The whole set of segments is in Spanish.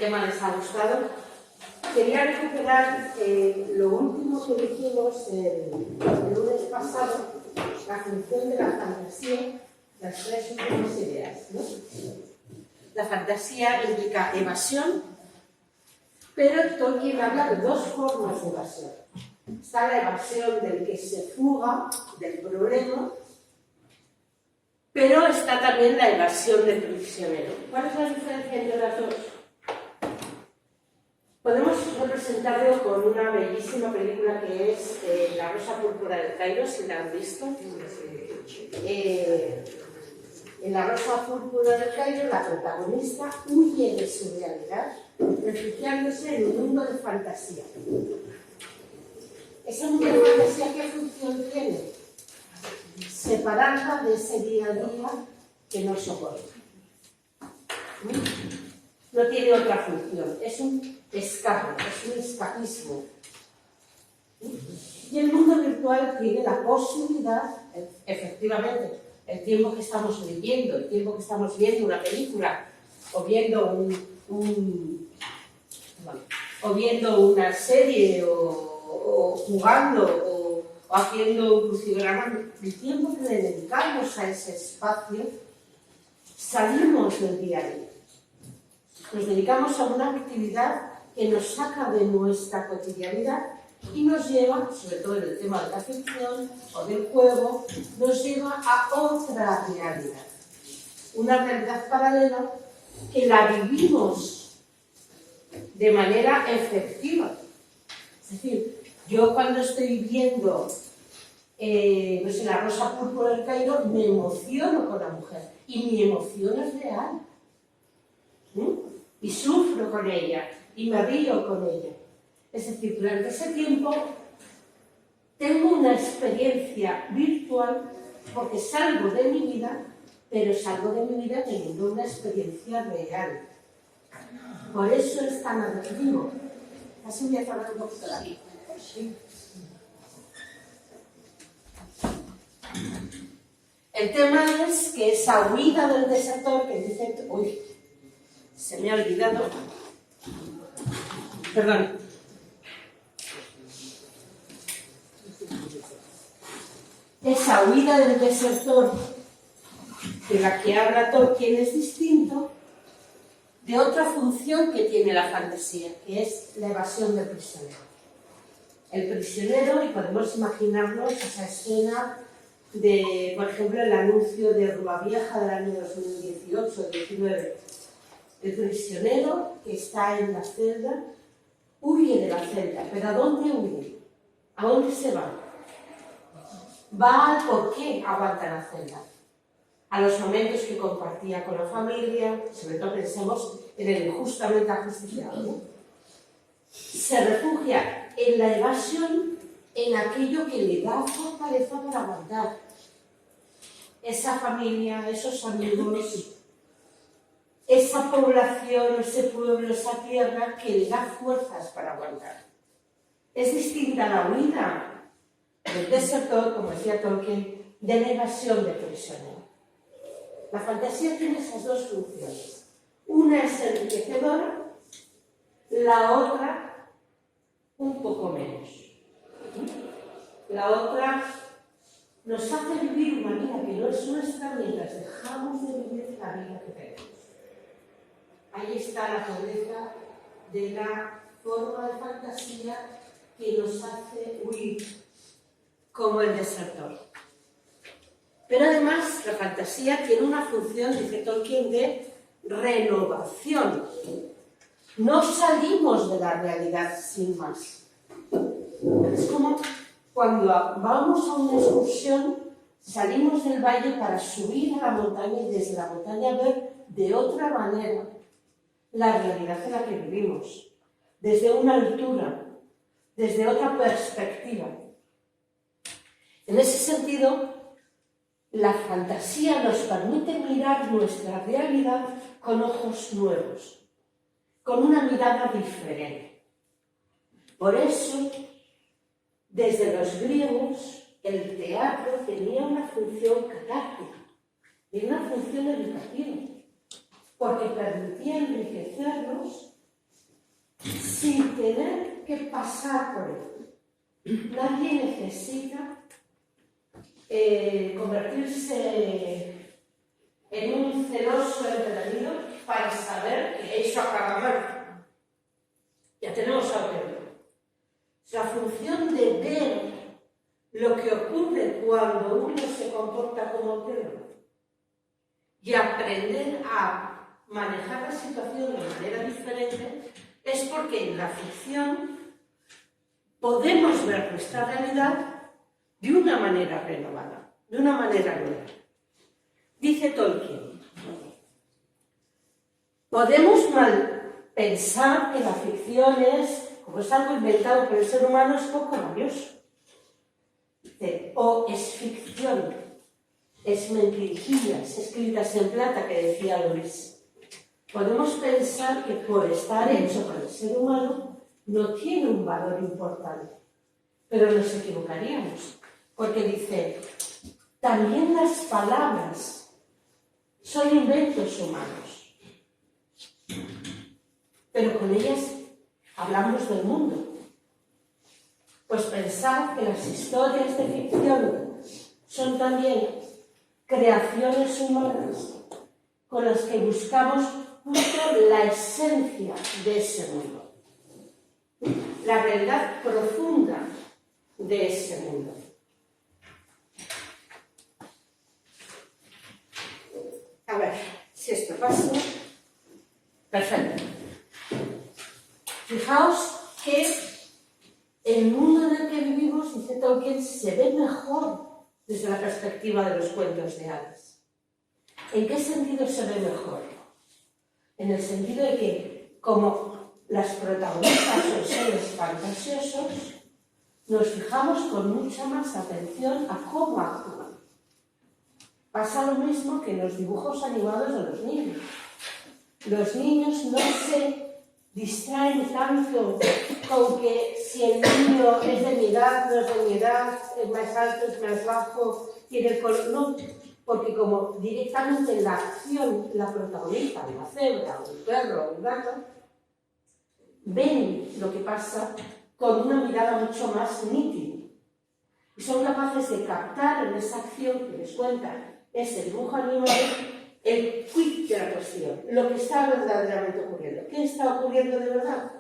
tema les ha gustado. Quería recuperar lo último que dijimos el lunes pasado, la función de la fantasía, las tres últimas ideas, ¿no? La fantasía implica evasión, pero Tolkien habla de dos formas de evasión. Está la evasión del que se fuga del problema, pero está también la evasión del prisionero. ¿Cuál es la diferencia entre las dos? Podemos representarlo con una bellísima película que es La Rosa Púrpura del Cairo, si la han visto. En La Rosa Púrpura del Cairo, la protagonista huye de su realidad, refugiándose en un mundo de fantasía. ¿Ese mundo de fantasía qué función tiene? Separarla de ese día a día que no soporta. No tiene otra función, es un escape, es un escapismo. Y el mundo virtual tiene la posibilidad, efectivamente, el tiempo que estamos viviendo, el tiempo que estamos viendo una película, o viendo o viendo una serie, o jugando, o haciendo un crucigrama, el tiempo que le dedicamos a ese espacio, salimos del día a día. Nos dedicamos a una actividad que nos saca de nuestra cotidianidad y nos lleva, sobre todo en el tema de la ficción o del juego, nos lleva a otra realidad. Una realidad paralela que la vivimos de manera efectiva. Es decir, yo cuando estoy viendo no sé, La Rosa Púrpura del Cairo, me emociono con la mujer y mi emoción es real. Y sufro con ella, y me río con ella. Es decir, durante ese tiempo tengo una experiencia virtual porque salgo de mi vida, pero salgo de mi vida teniendo una experiencia real. Por eso es tan atractivo. Así voy a hablar un poquito de aquí. ¿Sí? El tema es que esa huida del desertor que dice... Uy, se me ha olvidado. Perdón. Esa huida del desertor de la que habla Tolkien es distinto de otra función que tiene la fantasía, que es la evasión del prisionero. El prisionero, y podemos imaginarnos esa escena de, por ejemplo, el anuncio de Rua Vieja del año 2018-19. El prisionero que está en la celda huye de la celda, pero ¿a dónde huye? ¿A dónde se va? Va al por qué aguanta la celda, a los momentos que compartía con la familia, sobre todo pensemos en el injustamente ajusticiado, ¿no? Se refugia en la evasión, en aquello que le da fortaleza para aguantar. Esa familia, esos amigos, esa población, ese pueblo, esa tierra que le da fuerzas para aguantar. Es distinta a la huida del desertor, como decía Tolkien, de la evasión del prisionero. La fantasía tiene esas dos funciones. Una es enriquecedora, la otra un poco menos. La otra nos hace vivir una vida que no es nuestra mientras dejamos de vivir la vida que tenemos. Ahí está la pobreza de la forma de fantasía que nos hace huir, como el desertor. Pero además la fantasía tiene una función, dice Tolkien, de renovación. No salimos de la realidad sin más. Es como cuando vamos a una excursión, salimos del valle para subir a la montaña y desde la montaña ver de otra manera la realidad en la que vivimos, desde una altura, desde otra perspectiva. En ese sentido, la fantasía nos permite mirar nuestra realidad con ojos nuevos, con una mirada diferente. Por eso, desde los griegos, el teatro tenía una función catártica, tenía una función educativa, porque permitía enriquecernos sin tener que pasar por él. Nadie necesita convertirse en un celoso empedernido para saber que eso acaba mal. Ya tenemos a verlo. La función de ver lo que ocurre cuando uno se comporta como perro y aprender a manejar la situación de manera diferente es porque en la ficción podemos ver nuestra realidad de una manera renovada, de una manera nueva. Dice Tolkien, podemos mal pensar que la ficción es, como es algo inventado por el ser humano, es poco valioso. O es ficción, es mentirijillas escritas en plata, que decía Luis. Podemos pensar que por estar hecho por el ser humano no tiene un valor importante, pero nos equivocaríamos, porque dice, también las palabras son inventos humanos, pero con ellas hablamos del mundo. Pues pensar que las historias de ficción son también creaciones humanas con las que buscamos justo la esencia de ese mundo, la realidad profunda de ese mundo. A ver, si esto pasa. Perfecto. Fijaos que el mundo en el que vivimos, dice Tolkien, se ve mejor desde la perspectiva de los cuentos de hadas. ¿En qué sentido se ve mejor? En el sentido de que, como las protagonistas son seres fantasiosos, nos fijamos con mucha más atención a cómo actúan. Pasa lo mismo que en los dibujos animados de los niños. Los niños no se distraen tanto con que si el niño es de mi edad, no es de mi edad, es más alto, es más bajo, tiene el color. No, porque como directamente en la acción la protagonista, una cebra, un perro, un gato, ven lo que pasa con una mirada mucho más nítida. Y son capaces de captar en esa acción que les cuenta ese dibujo animado el quid de la cuestión, lo que está verdaderamente ocurriendo. ¿Qué está ocurriendo de verdad?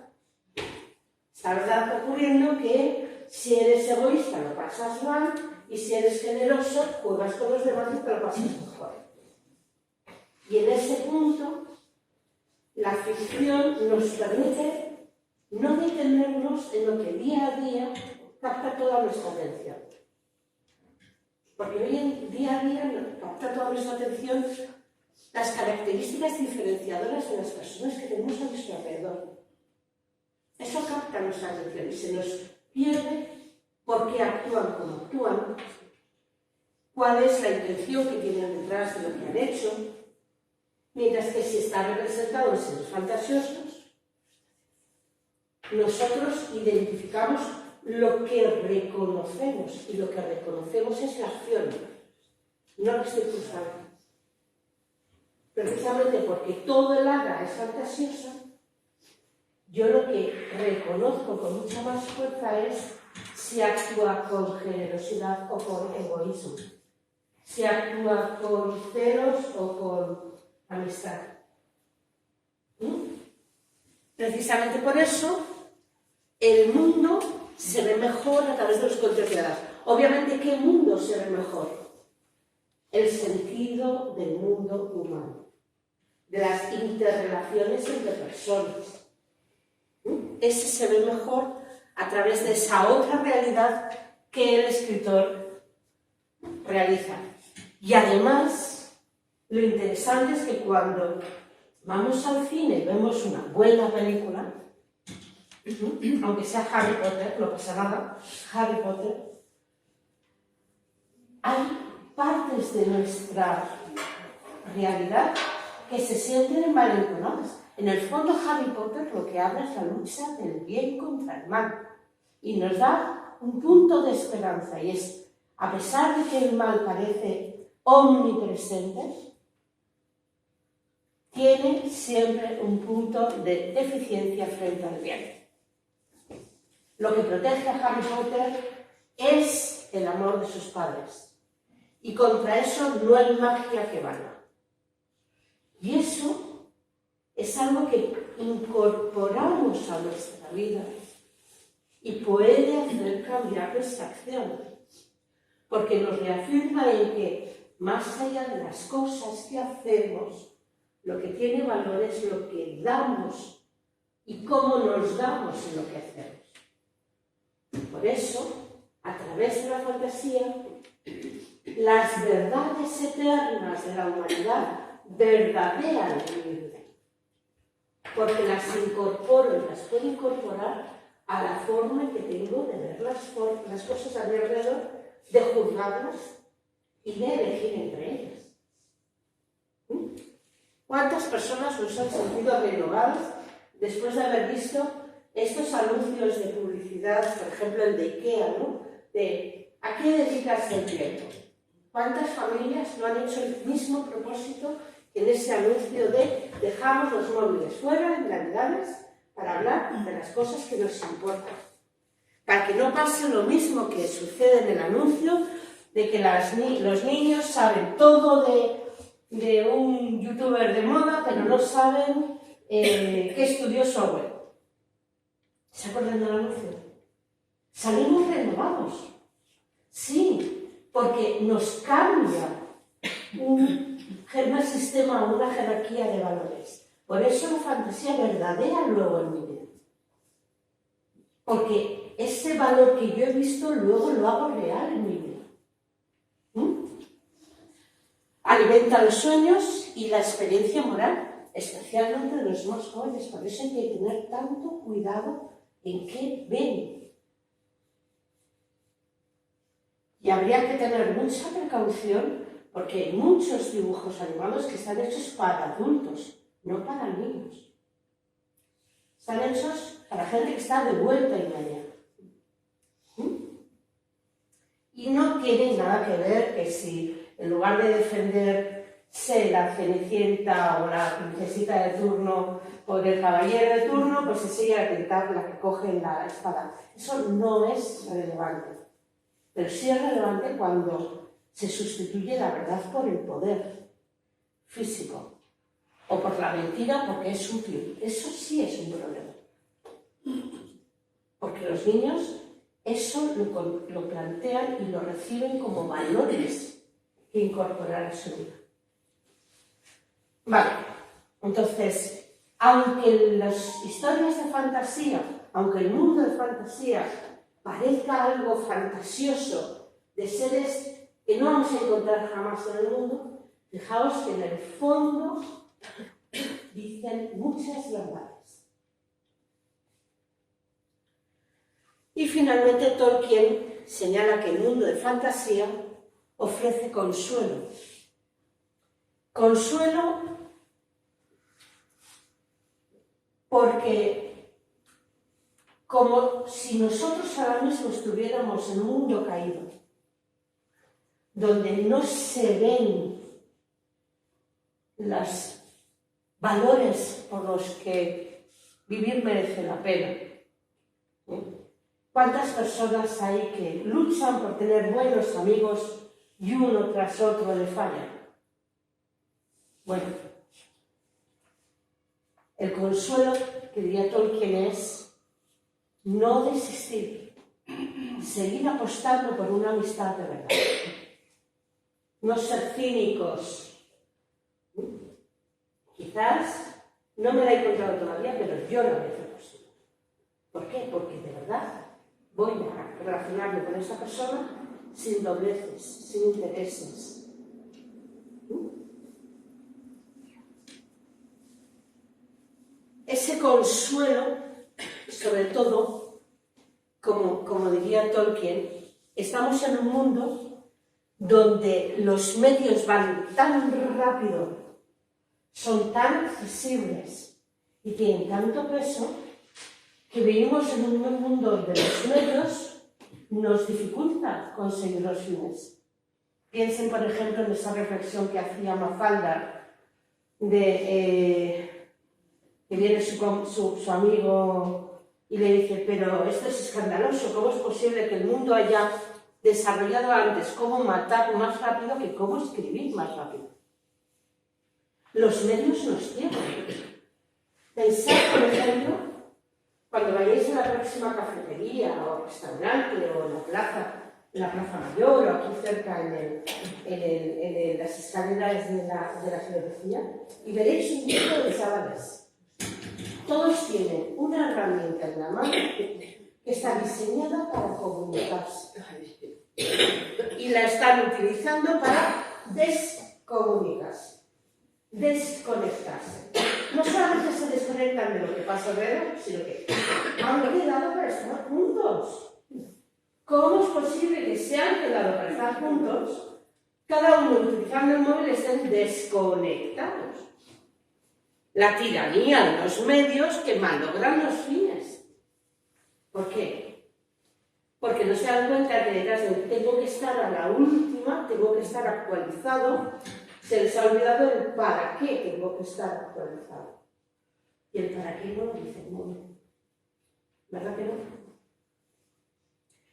Está ocurriendo que si eres egoísta lo pasas mal y si eres generoso juegas con los demás y te lo pasas mejor. Y en ese punto la ficción nos permite no detenernos en lo que día a día capta toda nuestra atención. Porque hoy en día a día capta toda nuestra atención las características diferenciadoras de las personas que tenemos a nuestro alrededor. Eso capta nuestra atención y se nos pierde por qué actúan como actúan, cuál es la intención que tienen detrás de lo que han hecho, mientras que si está representado en seres fantasiosos, nosotros identificamos lo que reconocemos, y lo que reconocemos es la acción, no las circunstancias. Precisamente porque todo el hada es fantasioso, yo lo que reconozco con mucha más fuerza es si actúa con generosidad o con egoísmo, si actúa con celos o con amistad. Precisamente por eso el mundo se ve mejor a través de los cuentos de hadas. Obviamente, ¿qué mundo se ve mejor? El sentido del mundo humano, de las interrelaciones entre personas. Ese se ve mejor a través de esa otra realidad que el escritor realiza. Y además, lo interesante es que cuando vamos al cine y vemos una buena película, aunque sea Harry Potter, no pasa nada, Harry Potter, hay partes de nuestra realidad que se sienten envalentonadas. En el fondo, Harry Potter lo que habla es la lucha del bien contra el mal y nos da un punto de esperanza, y es, a pesar de que el mal parece omnipresente, tiene siempre un punto de deficiencia frente al bien. Lo que protege a Harry Potter es el amor de sus padres. Y contra eso no hay magia que valga. Y eso es algo que incorporamos a nuestra vida y puede hacer cambiar nuestra acción. Porque nos reafirma en que, más allá de las cosas que hacemos, lo que tiene valor es lo que damos y cómo nos damos en lo que hacemos. Por eso, a través de la fantasía, las verdades eternas de la humanidad verdadean mi vida. Porque las incorporo y las puedo incorporar a la forma que tengo de ver las cosas a mi alrededor, de juzgarlas y de elegir entre ellas. ¿Cuántas personas nos han sentido renovadas después de haber visto estos anuncios de publicidad, por ejemplo el de IKEA, ¿no? De ¿a qué dedicas el tiempo? ¿Cuántas familias no han hecho el mismo propósito que en ese anuncio de dejamos los móviles fuera en Navidades para hablar de las cosas que nos importan? Para que no pase lo mismo que sucede en el anuncio de que los niños saben todo de un youtuber de moda, pero no saben qué estudió su abuelo. ¿Se acuerdan del anuncio? Salimos renovados. Sí, porque nos cambia un sistema, una jerarquía de valores. Por eso la fantasía verdadera luego en mi vida. Porque ese valor que yo he visto luego lo hago real en mi vida. Alimenta los sueños y la experiencia moral, especialmente de los más jóvenes. Por eso hay que tener tanto cuidado en qué ven. Y habría que tener mucha precaución porque hay muchos dibujos animados que están hechos para adultos, no para niños. Están hechos para gente que está de vuelta y media. Y no tienen nada que ver que si en lugar de defenderse la Cenicienta o la princesita de turno o el caballero de turno, pues es ella la que coge la espada. Eso no es relevante. Pero sí es relevante cuando se sustituye la verdad por el poder físico o por la mentira porque es útil. Eso sí es un problema. Porque los niños eso lo plantean y lo reciben como valores que incorporar a su vida. Vale, entonces, aunque las historias de fantasía, aunque el mundo de fantasía parezca algo fantasioso de seres que no vamos a encontrar jamás en el mundo, fijaos que en el fondo dicen muchas verdades. Y finalmente Tolkien señala que el mundo de fantasía ofrece consuelo. Consuelo porque como si nosotros ahora mismo estuviéramos en un mundo caído, donde no se ven los valores por los que vivir merece la pena. ¿Cuántas personas hay que luchan por tener buenos amigos y uno tras otro le fallan? Bueno, el consuelo que diría Tolkien es no desistir, seguir apostando por una amistad de verdad. No ser cínicos. Quizás no me la he encontrado todavía, pero yo la voy a hacer posible. ¿Por qué? Porque de verdad voy a relacionarme con esa persona sin dobleces, sin intereses. Ese consuelo, sobre todo, como diría Tolkien, estamos en un mundo donde los medios van tan rápido, son tan accesibles y tienen tanto peso que vivimos en un mundo donde los medios nos dificultan conseguir los fines. Piensen, por ejemplo, en esa reflexión que hacía Mafalda que viene su amigo y le dice, pero esto es escandaloso, ¿cómo es posible que el mundo haya desarrollado antes cómo matar más rápido que cómo escribir más rápido? Los medios nos tienen. Pensad, por ejemplo, cuando vayáis a la próxima cafetería o restaurante o en la plaza mayor o aquí cerca en las escaleras de la filosofía, y veréis un grupo de chavales. Todos tienen una herramienta en la mano que está diseñada para comunicarse. Y la están utilizando para descomunicarse, desconectarse. No solamente se desconectan de lo que pasa alrededor, sino que han quedado para estar juntos. ¿Cómo es posible que se han quedado para estar juntos, cada uno utilizando el móvil, estén desconectados? La tiranía de los medios que malogran los fines. ¿Por qué? Porque no se dan cuenta que detrás de tengo que estar a la última, tengo que estar actualizado, se les ha olvidado el para qué tengo que estar actualizado. Y el para qué no lo dice el móvil. ¿Verdad que no?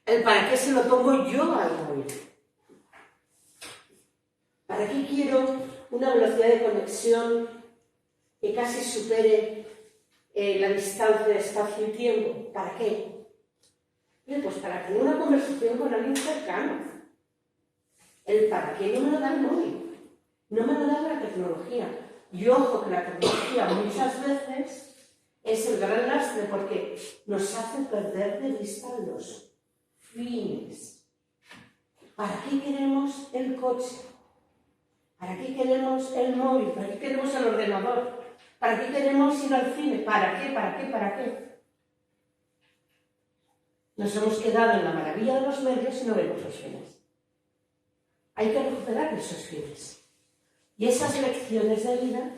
El para qué se lo pongo yo al móvil. ¿Para qué quiero una velocidad de conexión que casi supere la distancia de espacio y tiempo? ¿Para qué? Bien, pues para tener una conversación con alguien cercano. El para qué no me lo da el móvil, no me lo da la tecnología. Y ojo que la tecnología muchas veces es el gran lastre porque nos hace perder de vista los fines. ¿Para qué queremos el coche? ¿Para qué queremos el móvil? ¿Para qué queremos el ordenador? ¿Para qué queremos ir al cine? ¿Para qué? ¿Para qué? ¿Para qué? Nos hemos quedado en la maravilla de los medios y no vemos los fines. Hay que recuperar esos fines. Y esas lecciones de vida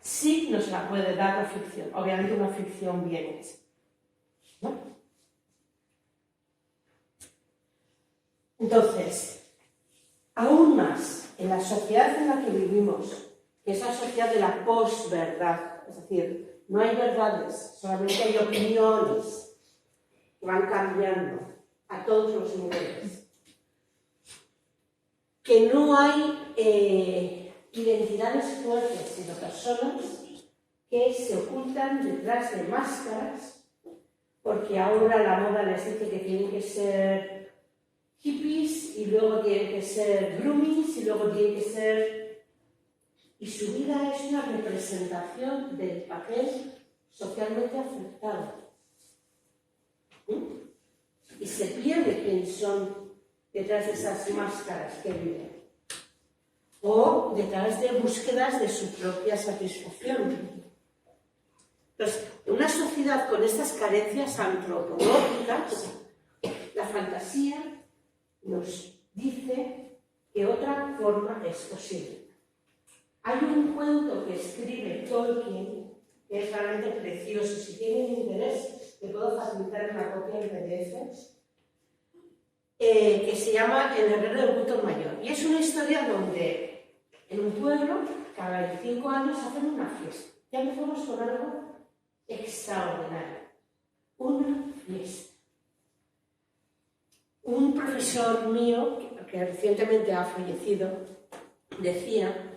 sí nos la puede dar la ficción. Obviamente una ficción bien hecha, ¿no? Entonces, aún más, en la sociedad en la que vivimos, que es la sociedad de la posverdad, es decir, no hay verdades, solamente hay opiniones que van cambiando a todos los niveles. Que no hay identidades fuertes, sino personas que se ocultan detrás de máscaras, porque ahora la moda les dice que tienen que ser hippies, y luego tienen que ser groomies, y luego tienen que ser... Y su vida es una representación del papel socialmente aceptado. Y se pierde quién son detrás de esas máscaras que viven. O detrás de búsquedas de su propia satisfacción. Entonces, en una sociedad con estas carencias antropológicas, la fantasía nos dice que otra forma es posible. Hay un cuento que escribe Tolkien, que es realmente precioso. Si tienen interés, te puedo facilitar una copia en PDF, que se llama El herrero del Butor Mayor. Y es una historia donde en un pueblo, cada 25 años, hacen una fiesta. Ya empezamos con algo extraordinario. Una fiesta. Un profesor mío, que recientemente ha fallecido, decía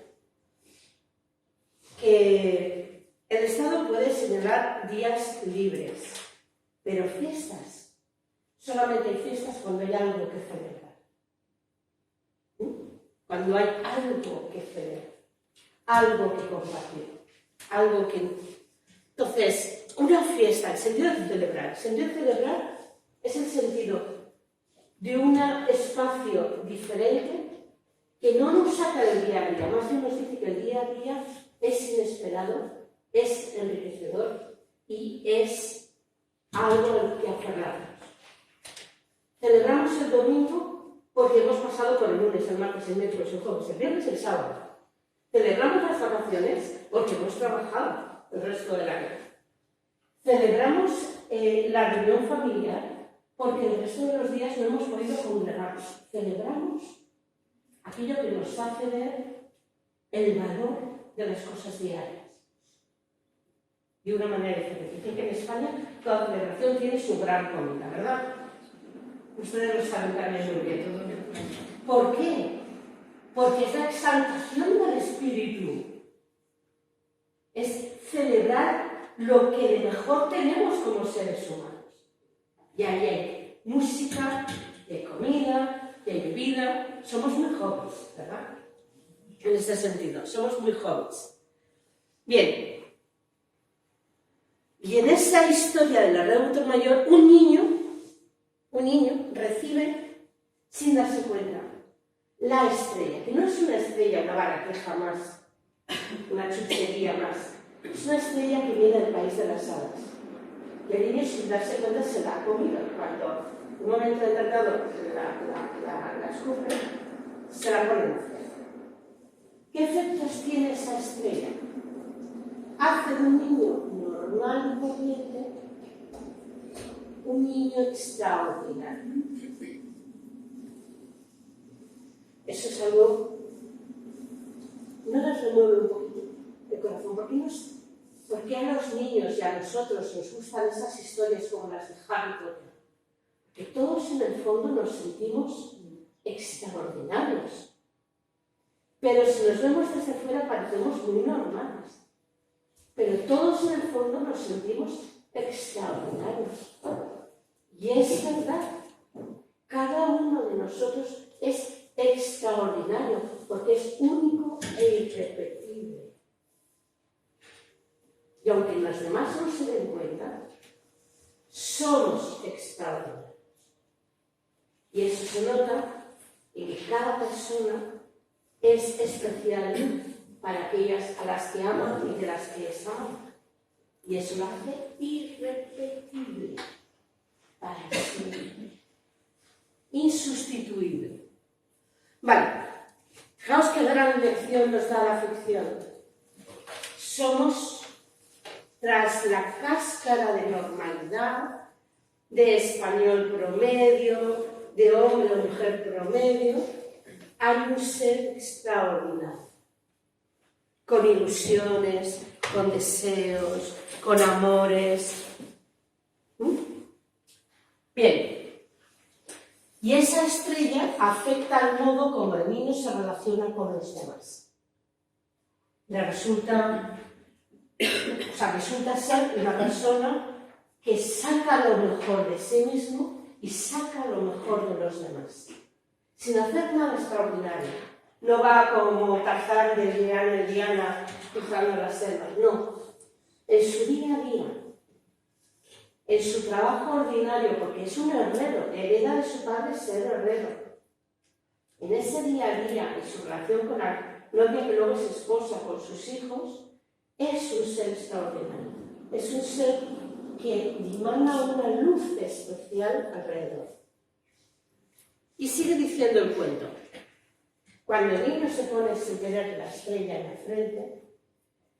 que el Estado puede señalar días libres, pero fiestas, solamente hay fiestas cuando hay algo que celebrar. Cuando hay algo que celebrar, algo que compartir, algo que... Entonces, una fiesta, el sentido de celebrar. El sentido de celebrar es el sentido de un espacio diferente que no nos saca del día a día. Más bien nos dice que el día a día es inesperado, es enriquecedor y es algo al que aferrarnos. Celebramos el domingo porque hemos pasado por el lunes, el martes, el miércoles, el jueves, el viernes y el sábado. Celebramos las vacaciones porque hemos trabajado el resto del año. Celebramos la reunión familiar porque el resto de los días no hemos podido congregarnos. Celebramos aquello que nos hace ver el valor de las cosas diarias. De una manera diferente. Dicen que en España toda celebración tiene su gran comida, ¿verdad? Ustedes lo saben también muy bien. ¿Por qué? Porque es la exaltación del espíritu. Es celebrar lo que de mejor tenemos como seres humanos. Y ahí hay música, y hay comida, y hay bebida. Somos muy jóvenes, ¿verdad? En este sentido, somos muy jóvenes. Bien. Y en esa historia de la Revolución Mayor, un niño recibe, sin darse cuenta, la estrella, que no es una estrella, una baraqueja más, una chuchería más, es una estrella que viene del país de las hadas. Y el niño, sin darse cuenta, se la ha comido. Cuando en un momento determinado la escupe, se la pone en la frente. ¿Qué efectos tiene esa estrella? Hace de un niño normal y corriente un niño extraordinario. Eso es algo, no les remueve un poquito el corazón, porque a los niños y a nosotros nos gustan esas historias como las de Harry Potter, que todos en el fondo nos sentimos extraordinarios, pero si nos vemos desde fuera parecemos muy normales, pero todos en el fondo nos sentimos extraordinarios. Y es verdad, cada uno de nosotros es extraordinario, porque es único e irrepetible. Y aunque los demás no se den cuenta, somos extraordinarios. Y eso se nota en que cada persona es especial para aquellas a las que aman y de las que es amada. Y eso lo hace irrepetible para siempre. Insustituible. Vale, fijaos qué gran lección nos da la ficción. Somos, tras la cáscara de normalidad, de español promedio, de hombre o mujer promedio, hay un ser extraordinario, con ilusiones, con deseos, con amores. Bien. Y esa estrella afecta al modo como el niño se relaciona con los demás. Le resulta ser una persona que saca lo mejor de sí mismo y saca lo mejor de los demás, sin hacer nada extraordinario. No va como Tarzán de Diana en Diana cruzando las selvas, no. En su día a día, en su trabajo ordinario, porque es un herrero, hereda de su padre ser herrero. En ese día a día, en su relación con la novia que luego es esposa, con sus hijos, es un ser extraordinario. Es un ser que dimana una luz especial alrededor. Y sigue diciendo el cuento. Cuando el niño se pone sin querer la estrella en la frente,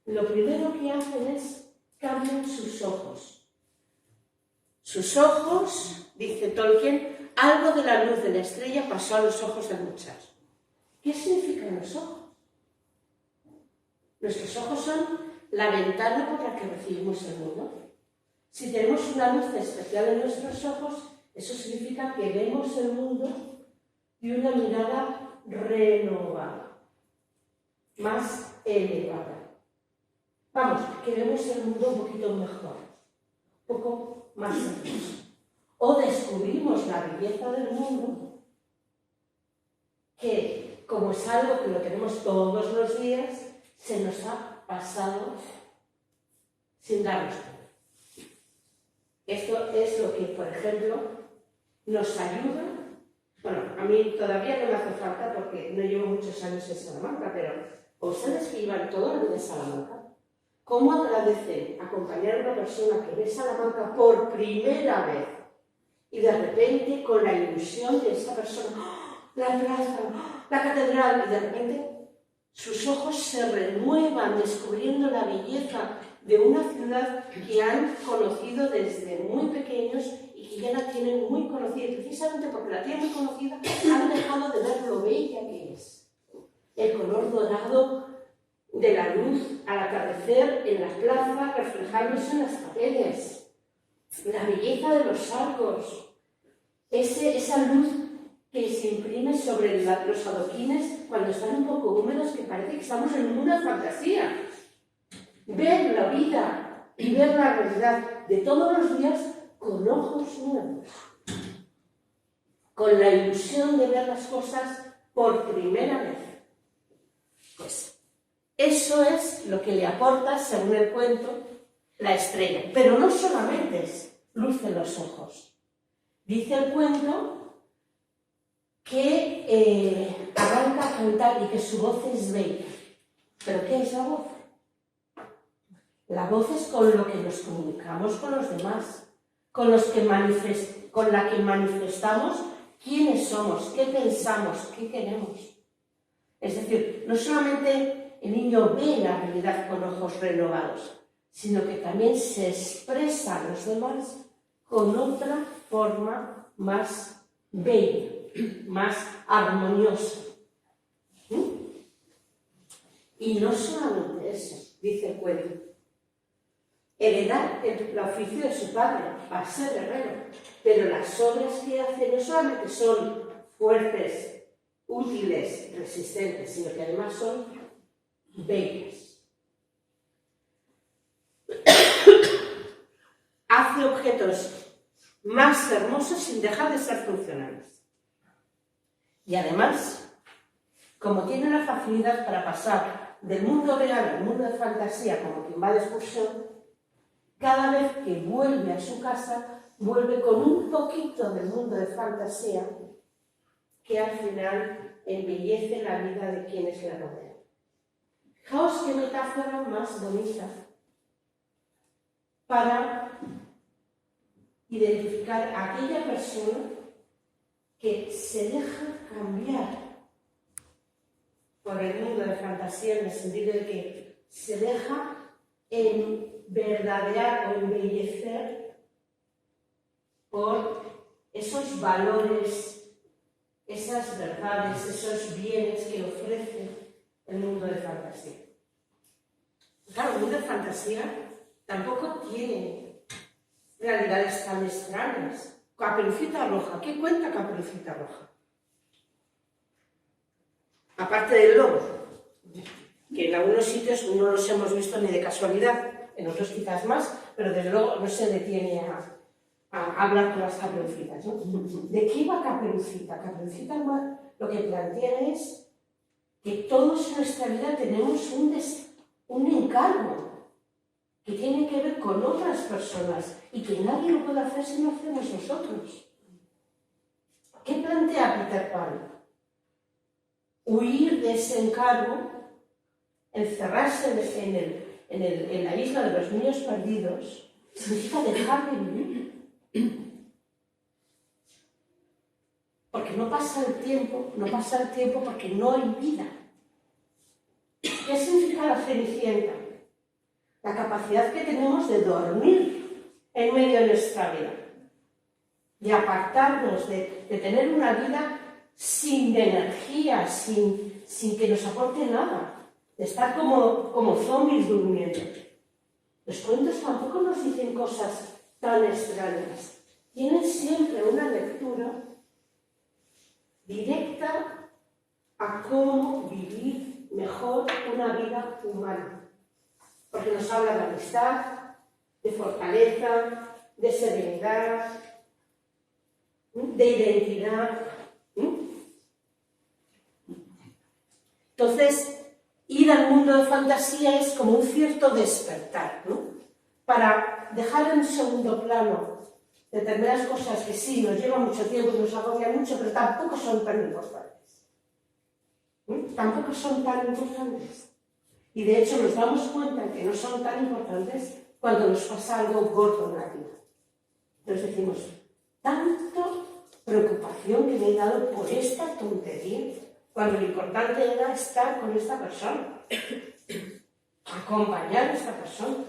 lo primero que hacen es cambiar sus ojos. Sus ojos, dice Tolkien, algo de la luz de la estrella pasó a los ojos del muchacho. ¿Qué significan los ojos? Nuestros ojos son la ventana por la que recibimos el mundo. Si tenemos una luz especial en nuestros ojos, eso significa que vemos el mundo de una mirada renovada, más elevada. Vamos, que vemos el mundo un poquito mejor, un poco más hermoso. O descubrimos la belleza del mundo, que como es algo que lo tenemos todos los días, se nos ha pasado sin darnos cuenta. Esto es lo que, por ejemplo, nos ayuda. Bueno, a mí todavía no me hace falta porque no llevo muchos años en Salamanca, pero ustedes que llevan todo el día de Salamanca, ¿cómo agradecen acompañar a una persona que ve Salamanca por primera vez y de repente con la ilusión de esta persona, ¡oh, la plaza, ¡oh, la catedral! Y de repente sus ojos se renuevan descubriendo la belleza de una ciudad que han conocido desde muy pequeños y que ya la tienen muy conocida. Y precisamente porque la tienen muy conocida, han dejado de ver lo bella que es. El color dorado de la luz al atardecer en las plazas, reflejándose en las paredes, la belleza de los arcos, esa luz que se imprime sobre los adoquines cuando están un poco húmedos, que parece que estamos en una fantasía. Ver la vida y ver la realidad de todos los días con ojos nuevos, con la ilusión de ver las cosas por primera vez. Pues eso es lo que le aporta, según el cuento, la estrella. Pero no solamente es luz en los ojos. Dice el cuento que arranca a cantar y que su voz es bella. ¿Pero qué es la voz? La voz es con lo que nos comunicamos con los demás, con la que manifestamos quiénes somos, qué pensamos, qué queremos. Es decir, no solamente el niño ve la realidad con ojos renovados, sino que también se expresa a los demás con otra forma más bella, más armoniosa. Y no solamente eso, dice el cuento. Heredar el oficio de su padre, para ser herrero, pero las obras que hace no solamente son fuertes, útiles, resistentes, sino que además son bellas. Hace objetos más hermosos sin dejar de ser funcionales. Y además, como tiene la facilidad para pasar del mundo real al mundo de fantasía como quien va de excursión, cada vez que vuelve a su casa, vuelve con un poquito del mundo de fantasía que al final embellece la vida de quienes la rodean. Fijaos qué metáfora más bonita para identificar a aquella persona que se deja cambiar por el mundo de fantasía, en el sentido de que se deja enverdadear o embellecer por esos valores, esas verdades, esos bienes que ofrece el mundo de fantasía. Claro, el mundo de fantasía tampoco tiene realidades tan extrañas. Caperucita Roja, ¿qué cuenta Caperucita Roja? Aparte del lobo, que en algunos sitios no los hemos visto ni de casualidad, en otros quizás más, pero desde luego no se detiene a hablar con las caperucitas, ¿no? ¿De qué va Caperucita? Caperucita lo que plantea es que todos en nuestra vida tenemos un encargo que tiene que ver con otras personas y que nadie lo puede hacer si no hacemos nosotros. ¿Qué plantea Peter Pan? Huir de ese encargo, encerrarse en la isla de los niños perdidos, significa dejar de vivir. Porque no pasa el tiempo porque no hay vida. ¿Qué significa la Cenicienta? La capacidad que tenemos de dormir en medio de nuestra vida, de apartarnos, de tener una vida sin energía, sin que nos aporte nada, de estar como zombies durmiendo. Los cuentos tampoco nos dicen cosas tan extrañas. Tienen siempre una lectura directa a cómo vivir mejor una vida humana. Porque nos habla de amistad, de fortaleza, de serenidad, de identidad. Entonces, ir al mundo de fantasía es como un cierto despertar, ¿no? Para dejar en segundo plano determinadas cosas que sí nos llevan mucho tiempo y nos agobian mucho, pero tampoco son tan importantes. Tampoco son tan importantes. Y de hecho nos damos cuenta que no son tan importantes cuando nos pasa algo gordo en la vida. Entonces decimos, tanto preocupación que me he dado por esta tontería, cuando lo importante era estar con esta persona, acompañar a esta persona.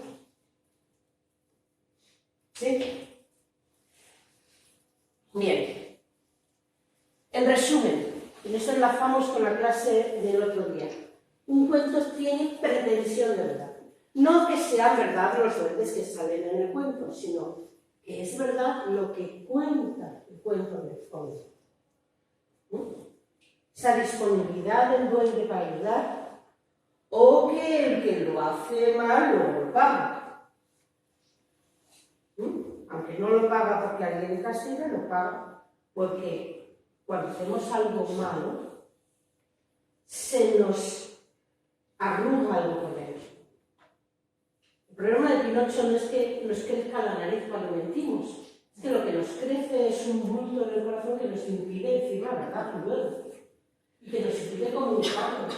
¿Sí? Bien. En resumen, y eso enlazamos con la clase del otro día, un cuento tiene pretensión de verdad. No que sean verdad los duendes que salen en el cuento, sino que es verdad lo que cuenta el cuento en el fondo. Esa disponibilidad del duende para ayudar, o que el que lo hace mal lo paga. Aunque no lo paga porque alguien castiga, lo paga porque cuando hacemos algo malo, se nos arruga algo con él. El problema de Pinocho no es que nos crezca la nariz cuando mentimos, es que lo que nos crece es un bulto en el corazón que nos impide decir la verdad luego, y que nos impide comunicarnos,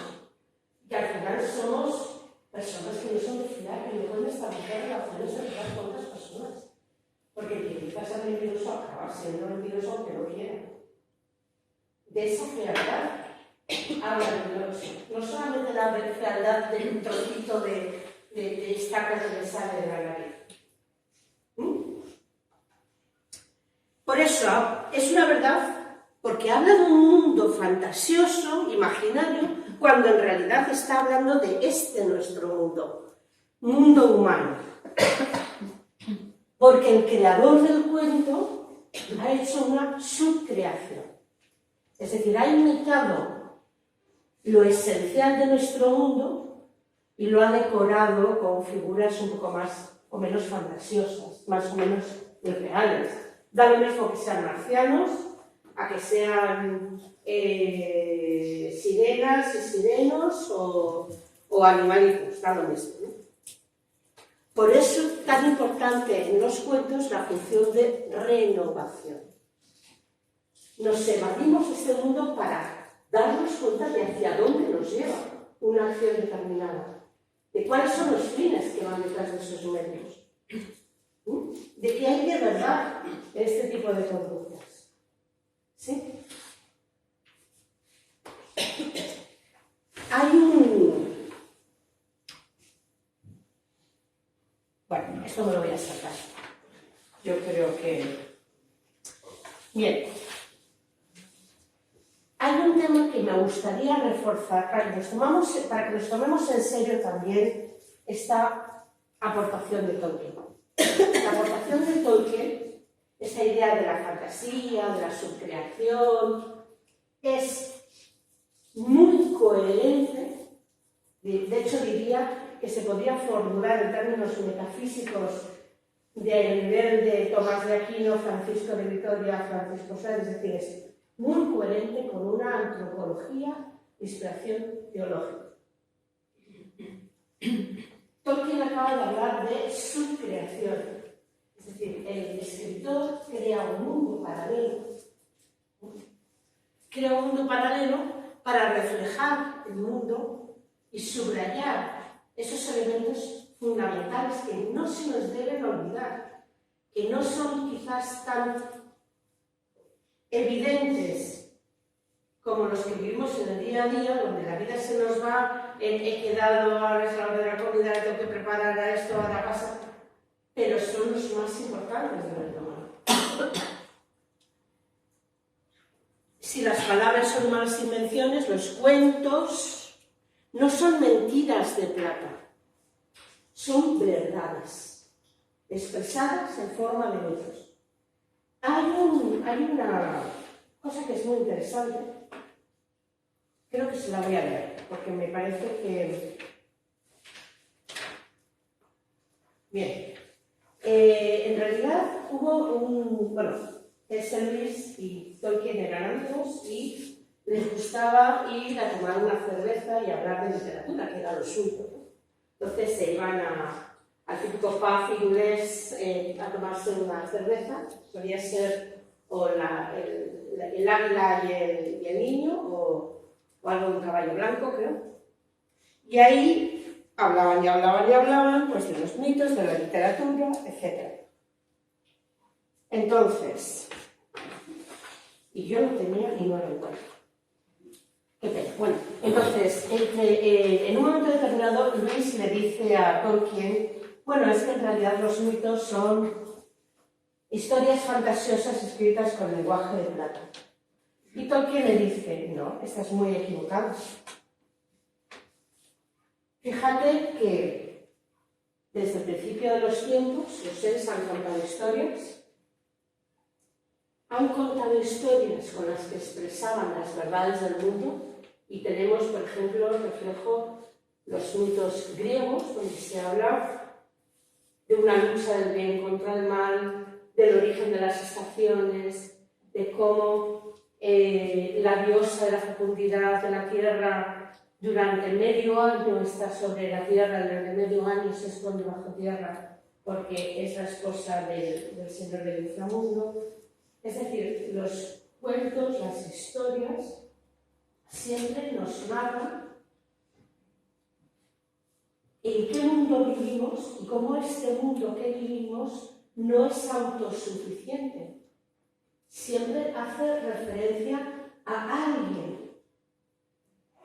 y que al final somos personas que no son de fiar, que no pueden establecer relaciones cercanas con otras personas, porque el que quizás sea mentiroso acaba siendo mentiroso aunque no quiera. De esa fealdad habla Pinocho, no solamente la fealdad del trocito de estaca que le sale de la nariz. Por eso es una verdad, porque habla de un mundo fantasioso, imaginario, cuando en realidad está hablando de nuestro mundo humano. Porque el creador del cuento ha hecho una subcreación. Es decir, ha imitado lo esencial de nuestro mundo y lo ha decorado con figuras un poco más o menos fantasiosas, más o menos irreales. Da lo mismo que sean marcianos, a que sean sirenas y sirenos o animalitos, da lo mismo, ¿no? Por eso es tan importante en los cuentos la función de renovación. Nos evadimos de este mundo para darnos cuenta de hacia dónde nos lleva una acción determinada, de cuáles son los fines que van detrás de esos medios, de qué hay de verdad en este tipo de conductas. ¿Sí? Hay un... Bueno, esto me lo voy a sacar. Yo creo que... Bien. Hay un tema que me gustaría reforzar para que nos tomemos en serio también esta aportación de Tolkien. La aportación de Tolkien, esta idea de la fantasía, de la subcreación, es muy coherente. De hecho, diría que se podría formular en términos metafísicos del nivel de Tomás de Aquino, Francisco de Vitoria, Francisco Sales, es decir, es muy coherente con una antropología de inspiración teológica. Tolkien acaba de hablar de subcreación, es decir, el escritor crea un mundo paralelo. Crea un mundo paralelo para reflejar el mundo y subrayar esos elementos fundamentales que no se nos deben olvidar, que no son quizás tan evidentes como los que vivimos en el día a día, donde la vida se nos va, he quedado, ahora es la hora de la comida, tengo que preparar a esto, ahora pasa, pero son los más importantes de nuestra mano. Si las palabras son malas invenciones, los cuentos no son mentiras de plata, son verdades, expresadas en forma de mitos. Hay una cosa que es muy interesante, creo que se la voy a leer, porque me parece que... Bien, en realidad hubo C.S. Lewis y Tolkien eran amigos y les gustaba ir a tomar una cerveza y hablar de literatura, que era lo suyo, ¿no? Entonces se iban al típico pub inglés a tomarse una cerveza, solía ser o el águila y el niño, o algo de un caballo blanco, creo. Y ahí hablaban, pues de los mitos, de la literatura, etc. Entonces, y yo no tenía ni 9 en cuenta. Qué pena. Bueno, entonces, en un momento determinado, Luis le dice a Tolkien, bueno, es que en realidad los mitos son historias fantasiosas escritas con lenguaje de plata. Y Tolkien le dice, no, estás muy equivocado. que desde el principio de los tiempos los seres han contado historias con las que expresaban las verdades del mundo, y tenemos, por ejemplo, reflejo los mitos griegos, donde se habla de una lucha del bien contra el mal, del origen de las estaciones, de cómo la diosa de la fecundidad de la tierra durante medio año está sobre la tierra, durante medio año se esconde bajo tierra porque es la esposa del señor del inframundo. Es decir, los cuentos, las historias, siempre nos narran en qué mundo vivimos y cómo este mundo que vivimos no es autosuficiente. Siempre hace referencia a alguien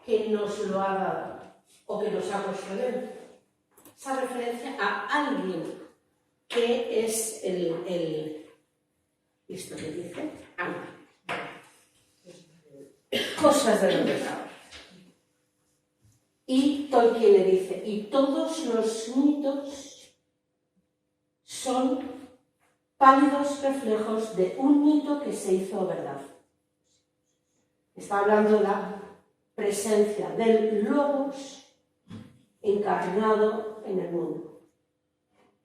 que nos lo ha dado o que nos ha puesto dentro. Esa referencia a alguien que es ¿esto que dice? Cosas de lo pecado. Y Tolkien le dice, y todos los mitos son pálidos reflejos de un mito que se hizo verdad. Está hablando de la presencia del Logos encarnado en el mundo,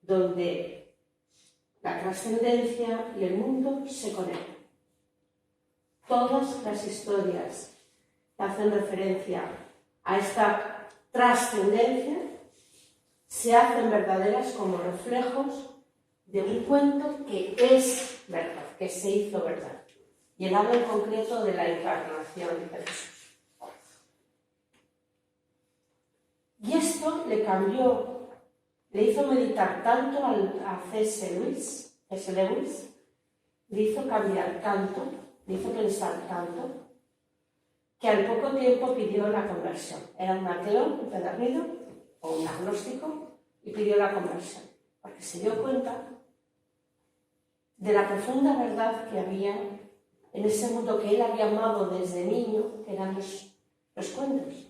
donde la trascendencia y el mundo se conectan. Todas las historias que hacen referencia a esta trascendencia se hacen verdaderas como reflejos de un cuento que es verdad, que se hizo verdad. Y él habla en concreto de la encarnación de Jesús. Y esto le cambió, le hizo meditar tanto a C.S. Lewis, le hizo cambiar tanto, le hizo pensar tanto, que al poco tiempo pidió la conversión. Era un ateo empedernido o un agnóstico y pidió la conversión, porque se dio cuenta de la profunda verdad que había en ese mundo que él había amado desde niño, que eran los cuentos.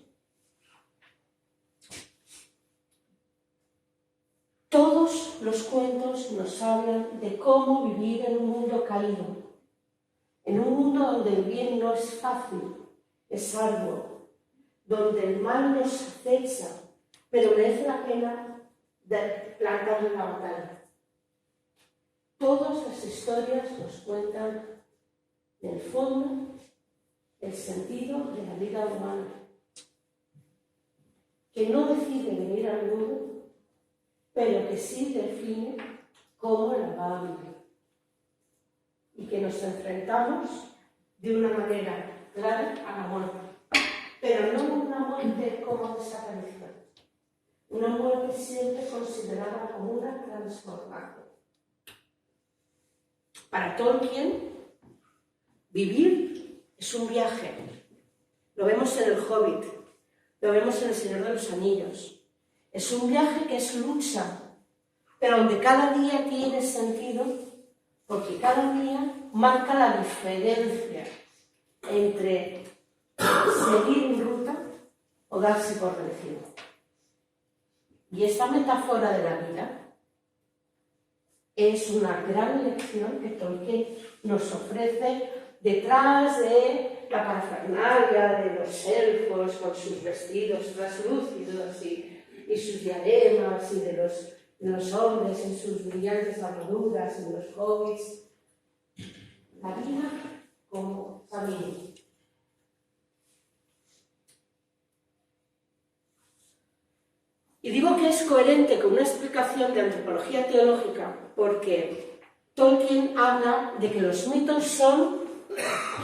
Todos los cuentos nos hablan de cómo vivir en un mundo caído, en un mundo donde el bien no es fácil, es arduo, donde el mal nos acecha, pero merece la pena de plantarle la batalla. Todas las historias nos cuentan, en el fondo, el sentido de la vida humana, que no decide venir al mundo, pero que sí define cómo la va a vivir. Y que nos enfrentamos de una manera clara a la muerte, pero no una muerte como desaparición, una muerte siempre considerada como una transformación. Para Tolkien, vivir es un viaje. Lo vemos en El Hobbit, lo vemos en El Señor de los Anillos. Es un viaje que es lucha, pero donde cada día tiene sentido, porque cada día marca la diferencia entre seguir en ruta o darse por vencido. Y esta metáfora de la vida es una gran lección que Tolkien nos ofrece detrás de la parafernalia de los elfos con sus vestidos translúcidos y sus diademas, y de los hombres en sus brillantes armaduras, y de los hobbits. La vida como camino. Y digo que es coherente con una explicación de antropología teológica porque Tolkien habla de que los mitos son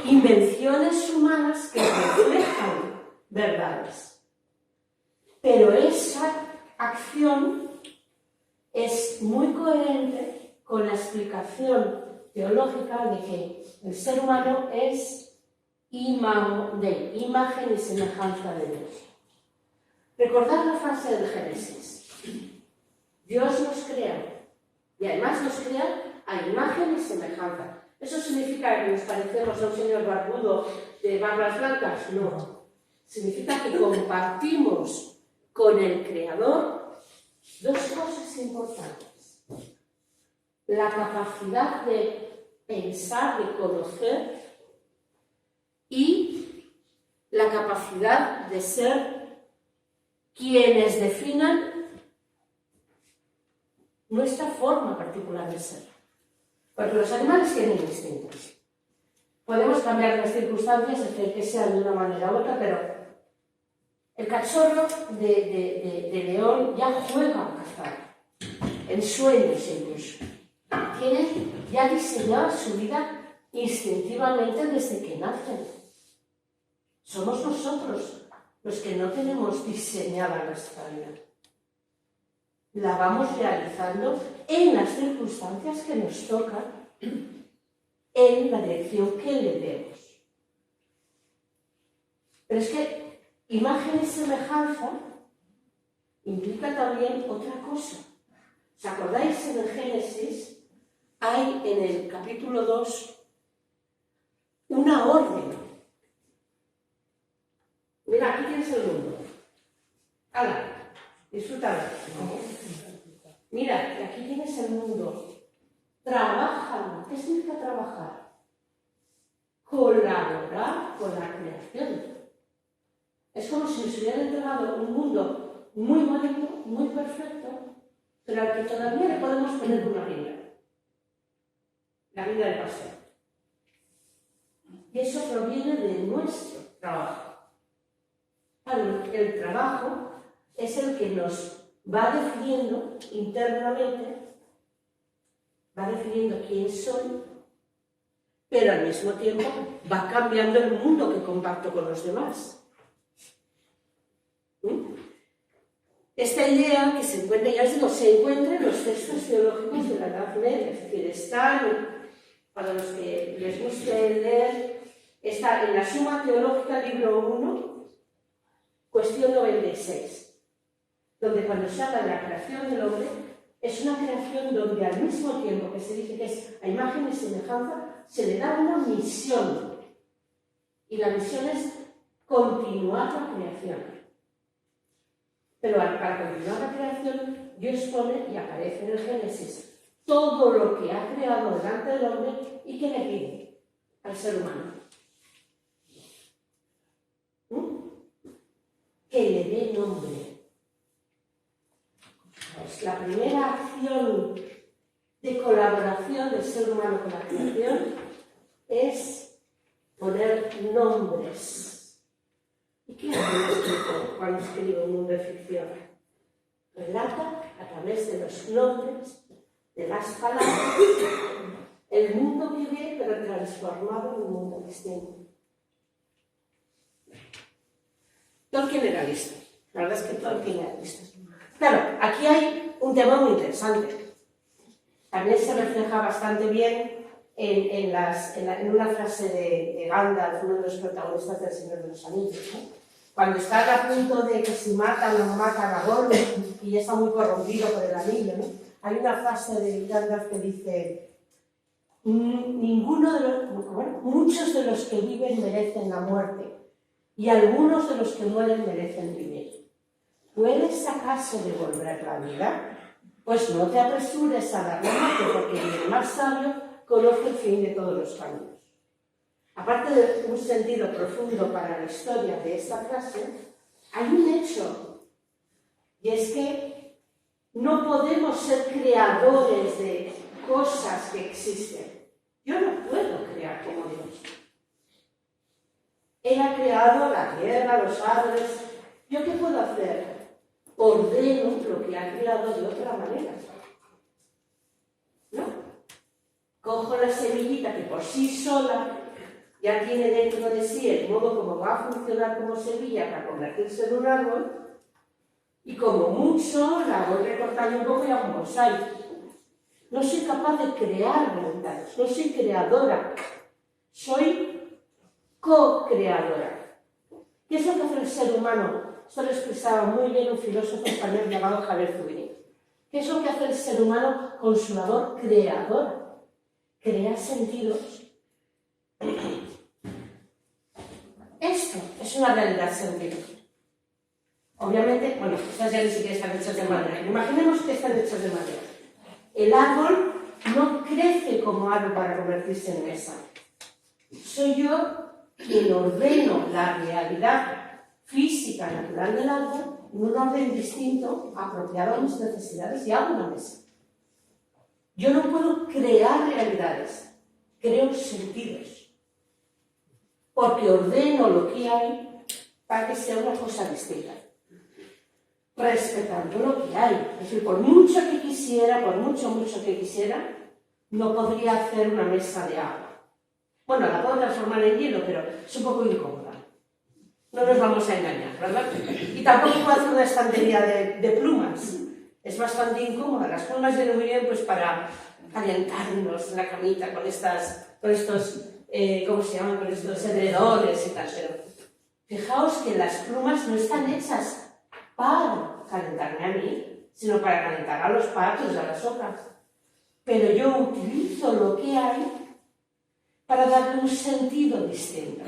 invenciones humanas que reflejan verdades. Pero esa acción es muy coherente con la explicación teológica de que el ser humano es imago Dei, imagen y semejanza de Dios. Recordad la frase del Génesis. Dios nos crea y además nos crea a imagen y semejanza. ¿Eso significa que nos parecemos a un señor barbudo de barbas blancas? No. Significa que compartimos con el Creador dos cosas importantes. La capacidad de pensar, de conocer, y la capacidad de ser quienes definan nuestra forma particular de ser. Porque los animales tienen instintos. Podemos cambiar las circunstancias, hacer que sean de una manera u otra, pero el cachorro de león ya juega a cazar, en sueños incluso. Tiene ya diseñada su vida instintivamente desde que nacen. Somos nosotros los que no tenemos diseñada nuestra vida. La vamos realizando en las circunstancias que nos tocan, en la dirección que le demos. Pero es que imagen y semejanza implica también otra cosa. ¿Os acordáis en el Génesis? Hay en el capítulo 2 una orden. Mira, aquí tienes el mundo. ¡Hala! Disfrútalo. Mira, aquí tienes el mundo. Trabaja. ¿Qué significa trabajar? Colaborar con la creación. Es como si nos hubieran entregado un mundo muy bonito, muy perfecto, pero al que todavía le podemos poner una guinda. La guinda del paseo. Y eso proviene de nuestro trabajo. Claro, el trabajo es el que nos va definiendo internamente, va definiendo quién soy, pero al mismo tiempo va cambiando el mundo que comparto con los demás. Esta idea que se encuentra, ya os digo, se encuentra en los textos teológicos de la Edad Media, es decir, están, para los que les guste leer, está en la Suma Teológica, libro 1, cuestión 96, donde cuando se habla de la creación del hombre, es una creación donde al mismo tiempo que se dice que es a imagen y semejanza, se le da una misión. Y la misión es continuar la creación. Pero para continuar la creación, Dios pone, y aparece en el Génesis, todo lo que ha creado delante del hombre y que le pide al ser humano. Que le dé nombre. Pues la primera acción de colaboración del ser humano con la creación es poner nombres. ¿Y qué hace el escritor cuando escribe un mundo de ficción? Relata a través de los nombres, de las palabras, el mundo que ve, pero transformado en un mundo distinto. Tolkien era listo. La verdad es que Tolkien era listo. Claro, aquí hay un tema muy interesante. También se refleja bastante bien en una frase de Gandalf, uno de los protagonistas del Señor de los Anillos, ¿no? Cuando están a punto de que si matan o no matan a Gollum y ya está muy corrompido por el anillo, ¿no? Hay una frase de Gandalf que dice: muchos de los que viven merecen la muerte y algunos de los que mueren merecen vivir. ¿Puedes acaso devolver la vida? Pues no te apresures a dar la muerte, porque el más sabio conoce el fin de todos los caminos. Aparte de un sentido profundo para la historia de esta frase, hay un hecho, y es que no podemos ser creadores de cosas que existen. Yo no puedo crear como Dios. Él ha creado la tierra, los árboles. ¿Yo qué puedo hacer? Ordeno lo que ha creado de otra manera. ¿No? Cojo la semillita que por sí sola ya tiene dentro de sí el modo como va a funcionar como semilla para convertirse en un árbol, y como mucho la voy recortando un poco y hago un bonsái. No soy capaz de crear realidades, no soy creadora, soy co-creadora. ¿Qué es lo que hace el ser humano? Esto lo expresaba muy bien un filósofo español llamado Javier Zubiri. ¿Qué es lo que hace el ser humano con su labor creadora? Crea sentidos. Esto es una realidad científica. Obviamente, bueno, estas ya ni siquiera están hechas de madera. Imaginemos que están hechas de madera. El árbol no crece como árbol para convertirse en mesa. Soy yo quien ordeno la realidad física natural del árbol en un orden distinto, apropiado a mis necesidades, y hago una mesa. Yo no puedo crear realidades, creo sentidos, porque ordeno lo que hay para que sea una cosa distinta, respetando lo que hay. Es decir, por mucho que quisiera, por mucho que quisiera, no podría hacer una mesa de agua. Bueno, la puedo transformar en hielo, pero es un poco incómoda. No nos vamos a engañar, ¿verdad? Y tampoco puedo hacer una estantería de plumas. Es bastante incómoda. Las plumas vienen muy bien pues, para calentarnos en la camita con estos, ¿cómo se llaman? Con estos edredones y tal. Pero fijaos que las plumas no están hechas para calentarme a mí, sino para calentar a los patos y a las ocas. Pero yo utilizo lo que hay para darle un sentido distinto.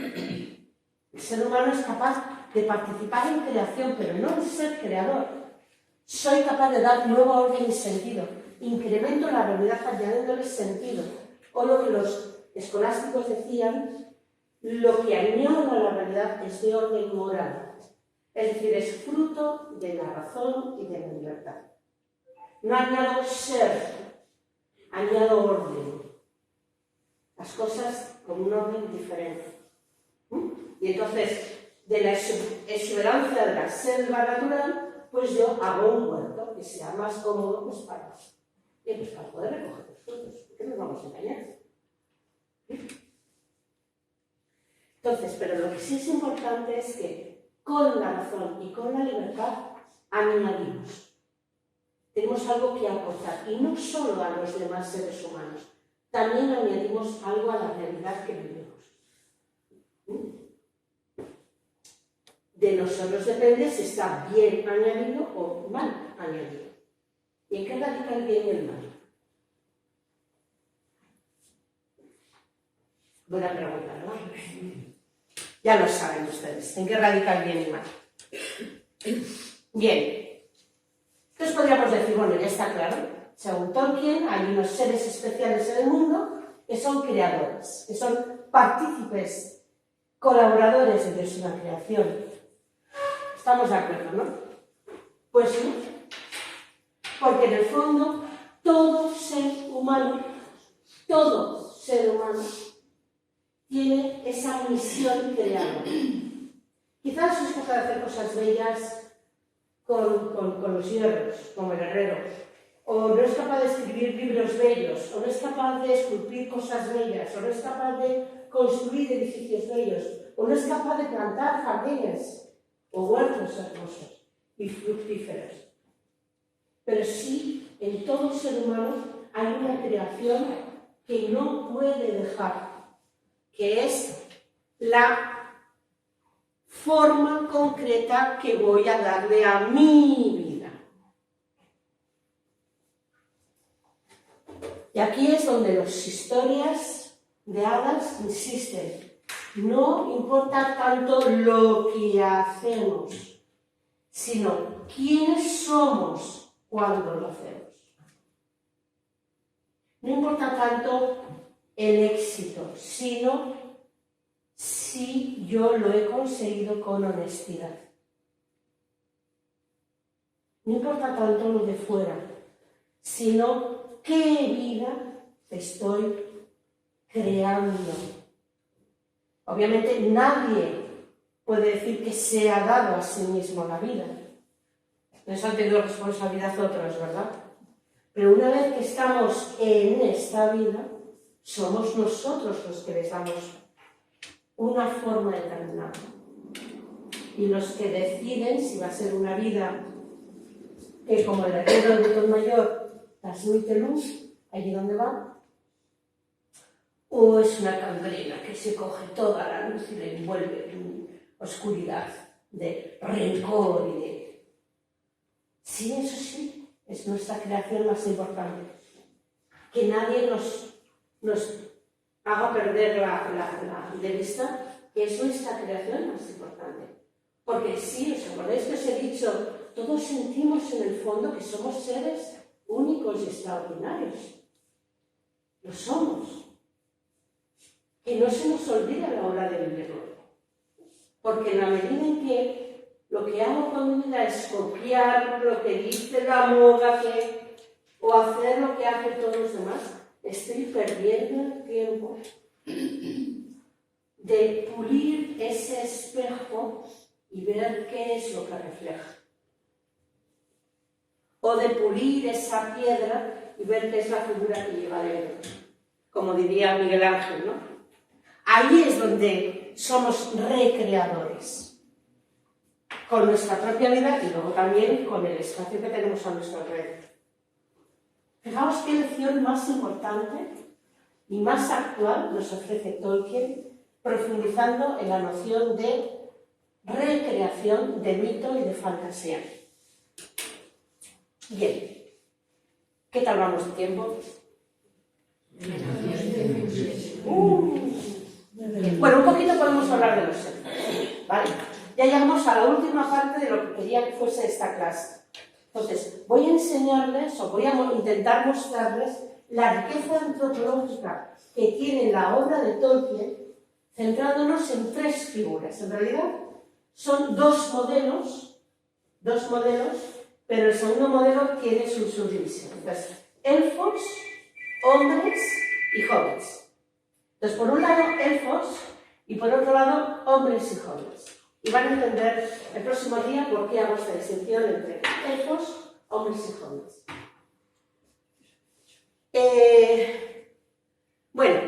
El ser humano es capaz de participar en creación, pero no de ser creador. Soy capaz de dar nuevo orden y sentido. Incremento la realidad añadiéndole sentido. O lo que los escolásticos decían, lo que añado a la realidad es de orden moral. Es decir, es fruto de la razón y de la libertad. No añado ser, añado orden. Las cosas con un orden diferente. Y entonces, de la exuberancia de la selva natural, pues yo hago un huerto que sea más cómodo pues para poder recoger los frutos. ¿Por qué nos vamos a engañar? Entonces, pero lo que sí es importante es que con la razón y con la libertad añadimos. Tenemos algo que aportar, y no solo a los demás seres humanos, también añadimos algo a la realidad que vivimos. De nosotros depende si está bien añadido o mal añadido. ¿Y en qué radica el bien y el mal? Buena pregunta, ¿no? Ya lo saben ustedes. ¿En qué radica el bien y el mal? Bien. Entonces podríamos decir, bueno, ya está claro. Según Tolkien, hay unos seres especiales en el mundo que son creadores, que son partícipes, colaboradores de su creación. Estamos de acuerdo, ¿no? Pues sí, porque en el fondo todo ser humano tiene esa misión creada. Quizás es capaz de hacer cosas bellas con los hierros, como el herrero, o no es capaz de escribir libros bellos, o no es capaz de esculpir cosas bellas, o no es capaz de construir edificios bellos, o no es capaz de plantar jardines o huertos hermosos y fructíferos. Pero sí, en todo ser humano hay una creación que no puede dejar, que es la forma concreta que voy a darle a mi vida. Y aquí es donde las historias de hadas insisten. No importa tanto lo que hacemos, sino quiénes somos cuando lo hacemos. No importa tanto el éxito, sino si yo lo he conseguido con honestidad. No importa tanto lo de fuera, sino qué vida estoy creando. Obviamente nadie puede decir que se ha dado a sí mismo la vida. No han tenido responsabilidad otros, ¿verdad? Pero una vez que estamos en esta vida, somos nosotros los que les damos una forma determinada. Y los que deciden si va a ser una vida que, como el herrero del botón mayor, transmite luz allí donde va, o es una cambrena que se coge toda la luz y la envuelve en oscuridad de rencor y de... Sí, eso sí, es nuestra creación más importante. Que nadie nos haga perder de vista que es nuestra creación más importante. Porque sí, ¿os acordáis que os he dicho hecho, todos sentimos en el fondo que somos seres únicos y extraordinarios. Lo somos. Que no se nos olvide a la hora de vivirlo. Porque en la medida en que lo que hago con mi vida es copiar lo que dice la moda o hacer lo que hacen todos los demás, estoy perdiendo el tiempo de pulir ese espejo y ver qué es lo que refleja. O de pulir esa piedra y ver qué es la figura que lleva dentro. Como diría Miguel Ángel, ¿no? Ahí es donde somos recreadores, con nuestra propia vida y luego también con el espacio que tenemos a nuestro alrededor. Fijaos qué lección más importante y más actual nos ofrece Tolkien, profundizando en la noción de recreación de mito y de fantasía. Bien, ¿qué tal vamos de tiempo? Bueno, un poquito podemos hablar de los elfos, ¿vale? Ya llegamos a la última parte de lo que quería que fuese esta clase. Entonces, voy a enseñarles, o voy a intentar mostrarles, la riqueza antropológica que tiene la obra de Tolkien, centrándonos en tres figuras. En realidad, son dos modelos, pero el segundo modelo tiene su subdivisión. Entonces, elfos, hombres y jóvenes. Entonces, por un lado, elfos, y por otro lado, hombres y jóvenes. Y van a entender el próximo día por qué hago esta distinción entre elfos, hombres y jóvenes. Bueno,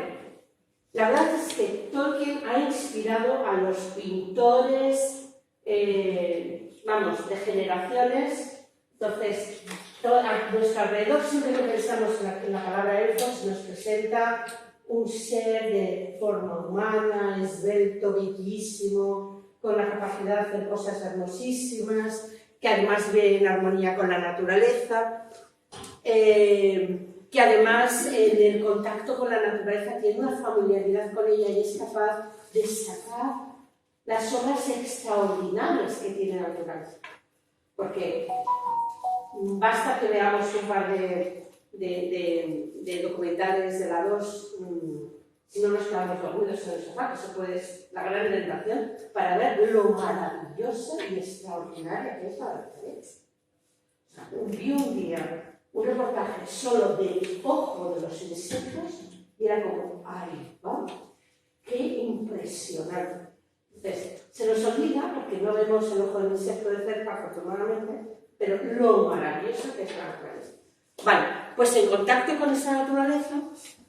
la verdad es que Tolkien ha inspirado a los pintores, de generaciones. Entonces, a nuestro alrededor, siempre que pensamos en la palabra elfos, nos presenta un ser de forma humana, esbelto, bellísimo, con la capacidad de hacer cosas hermosísimas, que además ve en armonía con la naturaleza, que además en el contacto con la naturaleza tiene una familiaridad con ella y es capaz de sacar las obras extraordinarias que tiene la naturaleza. Porque basta que veamos un par de documentales de la 2, si no nos quedamos dormidos en el sofá, que eso puede la gran tentación, para ver lo maravillosa y extraordinaria que es la naturaleza. Vi un día un reportaje solo del ojo de los insectos y era como, ¡ay, va! ¡Qué impresionante! Entonces, se nos olvida, porque no vemos el ojo del insecto de cerca, afortunadamente, pero lo maravilloso que es la naturaleza. Vale, pues en contacto con esa naturaleza,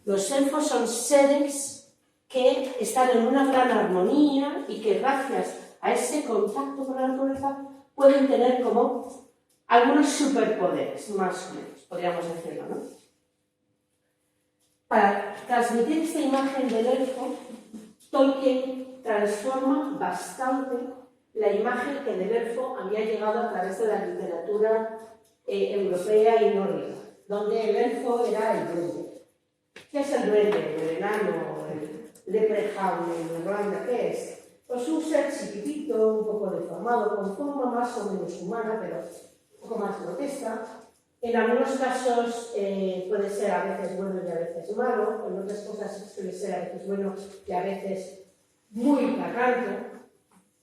los elfos son seres que están en una gran armonía y que gracias a ese contacto con la naturaleza pueden tener como algunos superpoderes, más o menos, podríamos decirlo, ¿no? Para transmitir esta imagen del elfo, Tolkien transforma bastante la imagen que del elfo había llegado a través de la literatura europea y nórdica, donde el elfo era el duende. ¿Qué es el duende? El enano, el leprechaun en Irlanda, ¿qué es? Pues un ser chiquitito, un poco deformado, con forma más o menos humana, pero un poco más grotesca. En algunos casos puede ser a veces bueno y a veces malo, en otras cosas suele ser a veces bueno y a veces muy carranto,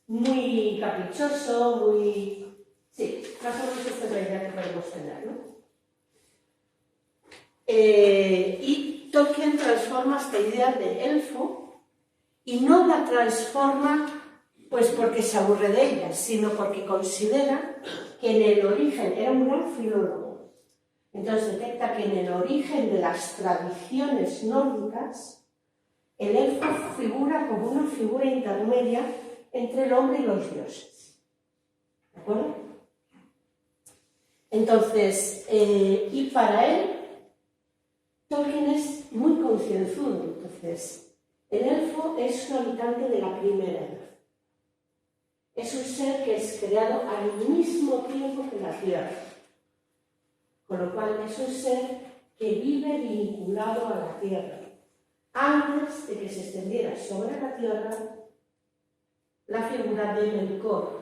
muy caprichoso, muy... Sí, más o menos esta es la idea que podemos tener, ¿no? Y Tolkien transforma esta idea de elfo y no la transforma pues porque se aburre de ella, sino porque considera que en el origen, era un gran filólogo, entonces detecta que en el origen de las tradiciones nórdicas el elfo figura como una figura intermedia entre el hombre y los dioses. ¿De acuerdo? Entonces, y para él, Tolkien es muy concienzudo. Entonces, el elfo es un habitante de la primera edad. Es un ser que es creado al mismo tiempo que la Tierra. Con lo cual, es un ser que vive vinculado a la Tierra. Antes de que se extendiera sobre la Tierra la figura de Melkor,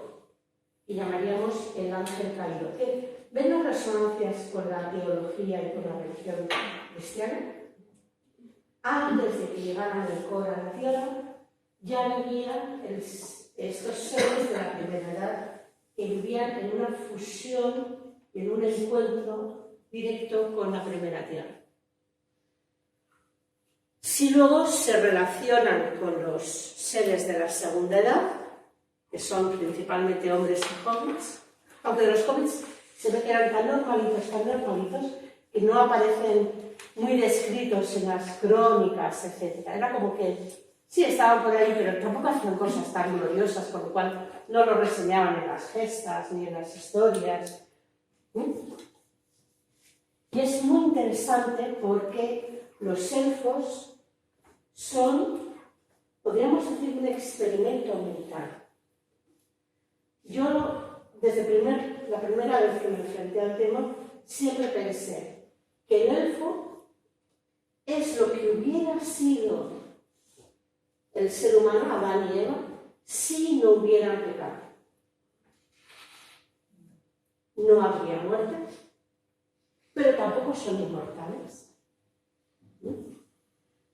y llamaríamos el ángel caído. ¿Ven las resonancias con la teología y con la religión cristiana? Antes de que llegaran el Cor a la tierra, ya vivían estos seres de la primera edad que vivían en una fusión y en un encuentro directo con la primera tierra. Si luego se relacionan con los seres de la segunda edad, que son principalmente hombres y jóvenes, aunque de los jóvenes se ve que eran tan normalitos, que no aparecen muy descritos en las crónicas, etc. Era como que sí estaban por ahí, pero tampoco hacían cosas tan gloriosas, por lo cual no lo reseñaban en las gestas ni en las historias. Y es muy interesante porque los elfos son, podríamos decir, un experimento mental. Yo, desde la primera vez que me enfrenté al tema, siempre pensé que el elfo es lo que hubiera sido el ser humano, Adán y Eva, si no hubieran pecado. No habría muerte, pero tampoco son inmortales.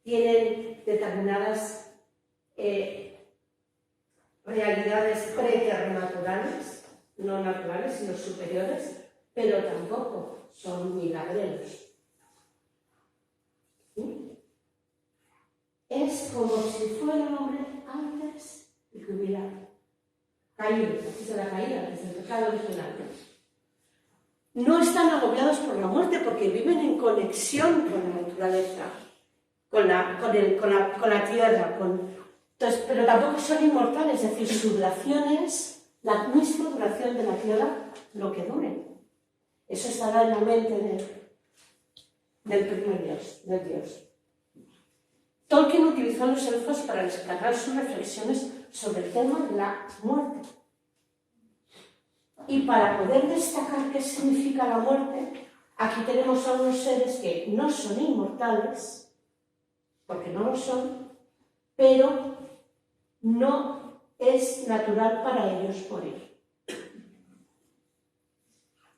Tienen determinadas realidades preternaturales, no naturales, sino superiores, pero tampoco son milagreros. Es como si fuera un hombre antes de que hubiera caído, antes de la caída, antes del pecado original. No están agobiados por la muerte porque viven en conexión con la naturaleza, con la tierra, entonces, pero tampoco son inmortales, es decir, su duración es la misma duración de la tierra, lo que dure. Eso estará en la mente del primer Dios, del Dios. Tolkien utilizó los elfos para descargar sus reflexiones sobre el tema de la muerte. Y para poder destacar qué significa la muerte, aquí tenemos a unos seres que no son inmortales, porque no lo son, pero no es natural para ellos morir.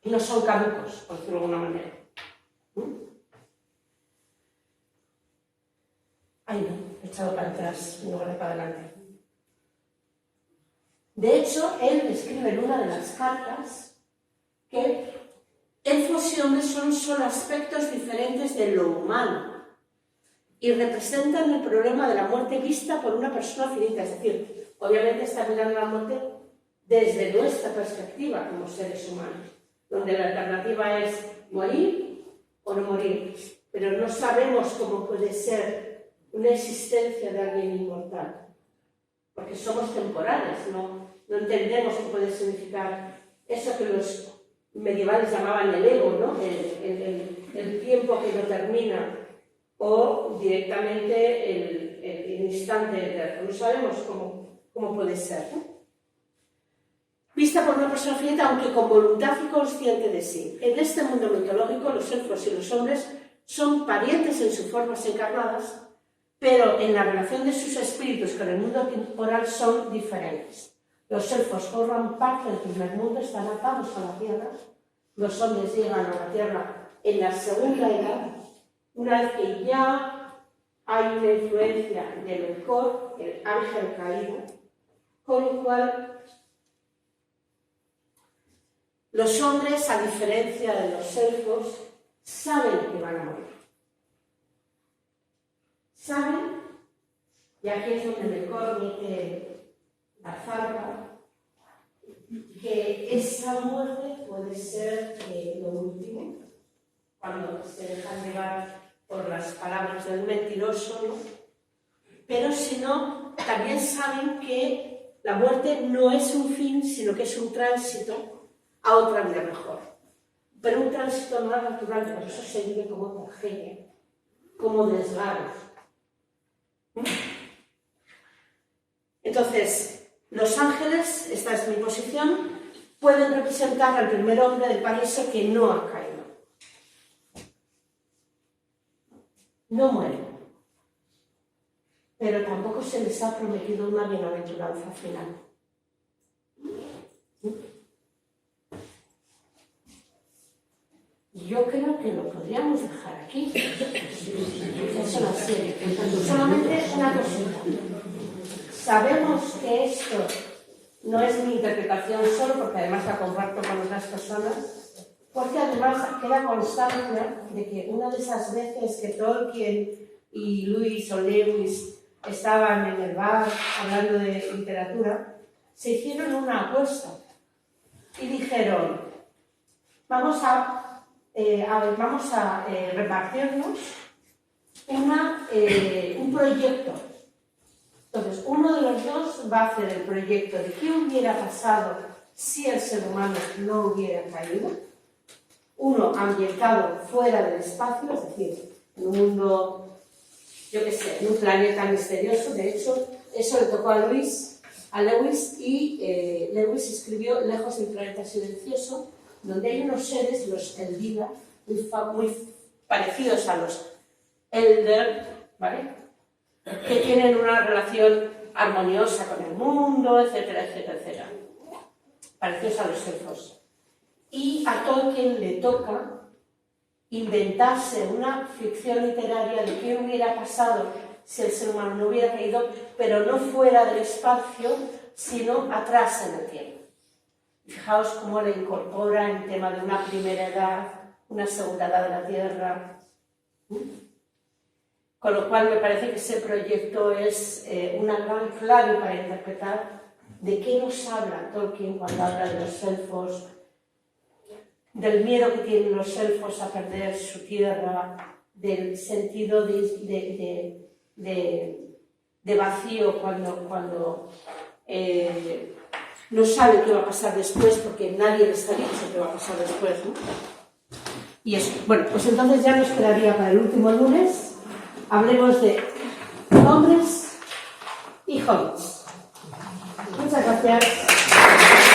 No son caducos, por decirlo de alguna manera. Ay, no, he echado para atrás en lugar de para adelante. De hecho, él escribe en una de las cartas que elfos y hombres son solo aspectos diferentes de lo humano y representan el problema de la muerte vista por una persona finita. Es decir, obviamente está mirando la muerte desde nuestra perspectiva como seres humanos, donde la alternativa es morir o no morir, pero no sabemos cómo puede ser una existencia de alguien inmortal, porque somos temporales, no entendemos qué puede significar eso que los medievales llamaban el ego, ¿no? el tiempo que no termina, o directamente el instante eterno. No sabemos cómo puede ser, ¿no? Vista por una persona finita, aunque con voluntad y consciente de sí. En este mundo mitológico, los elfos y los hombres son parientes en sus formas encarnadas, pero en la relación de sus espíritus con el mundo temporal son diferentes. Los elfos forman parte del primer mundo, están atados a la tierra. Los hombres llegan a la tierra en la segunda edad, una vez que ya hay una influencia del Cor, el ángel caído, con lo cual los hombres, a diferencia de los elfos, saben que van a morir. Saben, y aquí es donde el Cor mete la zarpa, que esa muerte puede ser lo último, cuando se dejan llevar por las palabras del mentiroso, ¿no? Pero si no, también saben que la muerte no es un fin, sino que es un tránsito a otra vida mejor. Pero un tránsito más natural, por eso se vive como tragedia, como desgarros. Entonces, los ángeles, esta es mi posición, pueden representar al primer hombre del paraíso que no ha caído. No mueren, pero tampoco se les ha prometido una bienaventuranza final. yo creo que lo podríamos dejar aquí. Es una serie. Solamente una cosita. Sabemos que esto no es mi interpretación solo, porque además la comparto con otras personas, porque además queda constancia de que una de esas veces que Tolkien y Lewis o Lewis estaban en el bar hablando de literatura, se hicieron una apuesta y dijeron, vamos a repartirnos un proyecto. Entonces, uno de los dos va a hacer el proyecto de qué hubiera pasado si el ser humano no hubiera caído. Uno ambientado fuera del espacio, es decir, en un mundo, yo qué sé, en un planeta misterioso. De hecho, eso le tocó a Lewis, y Lewis escribió Lejos del planeta silencioso, donde hay unos seres, los Eldila, muy parecidos a los Elder, ¿vale?, que tienen una relación armoniosa con el mundo, etcétera, etcétera, etcétera. Parecidos a los elfos. Y a Tolkien le toca inventarse una ficción literaria de qué hubiera pasado si el ser humano no hubiera caído, pero no fuera del espacio, sino atrás en el tiempo. Fijaos cómo le incorpora el tema de una primera edad, una segunda edad de la Tierra. Con lo cual me parece que ese proyecto es una gran clave para interpretar de qué nos habla Tolkien cuando habla de los elfos, del miedo que tienen los elfos a perder su tierra, del sentido de vacío cuando no sabe qué va a pasar después, porque nadie les ha dicho qué va a pasar después, ¿no? Y eso. Bueno, pues entonces ya nos quedaría para el último lunes. Hablemos de hombres y hobbits. Muchas gracias.